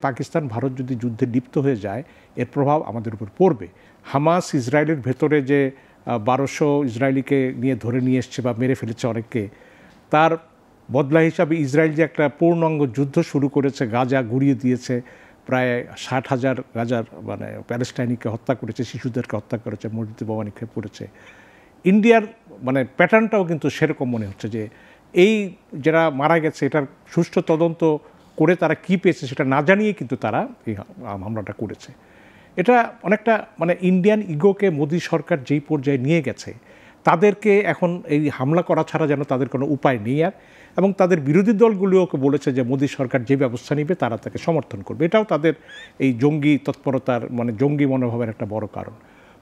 পাকিস্তান ভারত যদি যুদ্ধে লিপ্ত হয়ে যায় এর প্রভাব আমাদের উপর পড়বে। হামাস ইসরায়েলের ভেতরে যে 1200 ইসরায়েলিকে নিয়ে ধরে নিয়ে এসছে বা মেরে ফেলেছে অনেককে, তার বদলা হিসাবে ইসরায়েল যে একটা পূর্ণাঙ্গ যুদ্ধ শুরু করেছে, গাজা গুড়িয়ে দিয়েছে, প্রায় 60,000 গাজার মানে প্যালেস্টাইনিকে হত্যা করেছে, শিশুদেরকে হত্যা করেছে, মসজিদে বোমা নিক্ষেপ করেছে। ইন্ডিয়ার মানে প্যাটার্নটাও কিন্তু সেরকম মনে হচ্ছে যে এই যারা মারা গেছে এটার সুষ্ঠু তদন্ত করে তারা কী পেয়েছে সেটা না জানিয়ে কিন্তু তারা এই হামলাটা করেছে। এটা অনেকটা মানে ইন্ডিয়ান ইগোকে মোদি সরকার যেই পর্যায়ে নিয়ে গেছে, তাদেরকে এখন এই হামলা করা ছাড়া যেন তাদের কোনো উপায় নেই আর, এবং তাদের বিরোধী দলগুলোকে বলেছে যে মোদি সরকার যে ব্যবস্থা নেবে তারা তাকে সমর্থন করবে। এটাও তাদের এই জঙ্গি তৎপরতার মানে জঙ্গি মনোভাবের একটা বড় কারণ।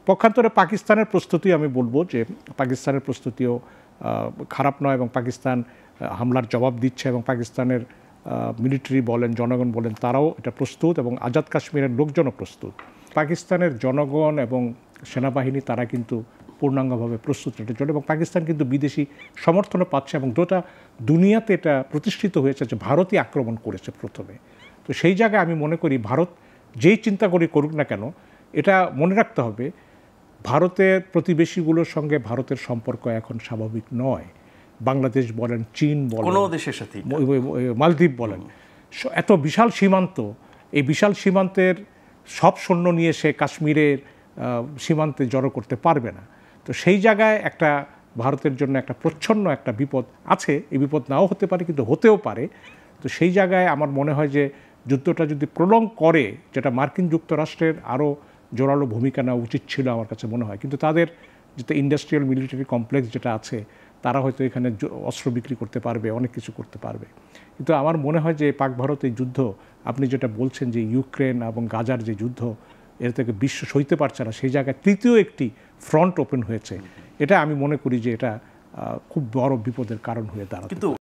পক্ষান্তরে পাকিস্তানের প্রস্তুতি আমি বলবো যে পাকিস্তানের প্রস্তুতিও খারাপ নয়, এবং পাকিস্তান হামলার জবাব দিচ্ছে, এবং পাকিস্তানের মিলিটারি বলেন জনগণ বলেন তারাও এটা প্রস্তুত, এবং আজাদ কাশ্মীরের লোকজনও প্রস্তুত। পাকিস্তানের জনগণ এবং সেনাবাহিনী তারা কিন্তু পূর্ণাঙ্গভাবে প্রস্তুত এটার জন্য, এবং পাকিস্তান কিন্তু বিদেশি সমর্থনও পাচ্ছে, এবং গোটা দুনিয়াতে এটা প্রতিষ্ঠিত হয়েছে যে ভারতই আক্রমণ করেছে প্রথমে। তো সেই জায়গায় আমি মনে করি ভারত যেই চিন্তা করে করুক না কেন, এটা মনে রাখতে হবে ভারতের প্রতিবেশীগুলোর সঙ্গে ভারতের সম্পর্ক এখন স্বাভাবিক নয়। বাংলাদেশ বলেন, চীন বলেন, কোনো দেশের সাথে মালদ্বীপ বলেন, এত বিশাল সীমান্ত, এই বিশাল সীমান্তের সব সৈন্য নিয়ে সে কাশ্মীরের সীমান্তে জড়ো করতে পারবে না। তো সেই জায়গায় একটা ভারতের জন্য একটা প্রচ্ছন্ন একটা বিপদ আছে। এই বিপদ নাও হতে পারে, কিন্তু হতেও পারে। তো সেই জায়গায় আমার মনে হয় যে যুদ্ধটা যদি প্রলং করে, যেটা মার্কিন যুক্তরাষ্ট্রের আরও জোরালো ভূমিকা নেওয়া উচিত ছিল আমার কাছে মনে হয়, কিন্তু তাদের যেটা ইন্ডাস্ট্রিয়াল মিলিটারি কমপ্লেক্স যেটা আছে, তারা হয়তো এখানে অস্ত্র বিক্রি করতে পারবে, অনেক কিছু করতে পারবে। কিন্তু আমার মনে হয় যে পাক ভারত এই যুদ্ধ, আপনি যেটা বলছেন যে ইউক্রেন এবং গাজার যে যুদ্ধ, এর থেকে বিশ্ব সইতে পারছে না, সেই জায়গায় তৃতীয় একটি ফ্রন্ট ওপেন হয়েছে। এটা আমি মনে করি যে এটা খুব বড় বিপদের কারণ হয়ে দাঁড়ায়।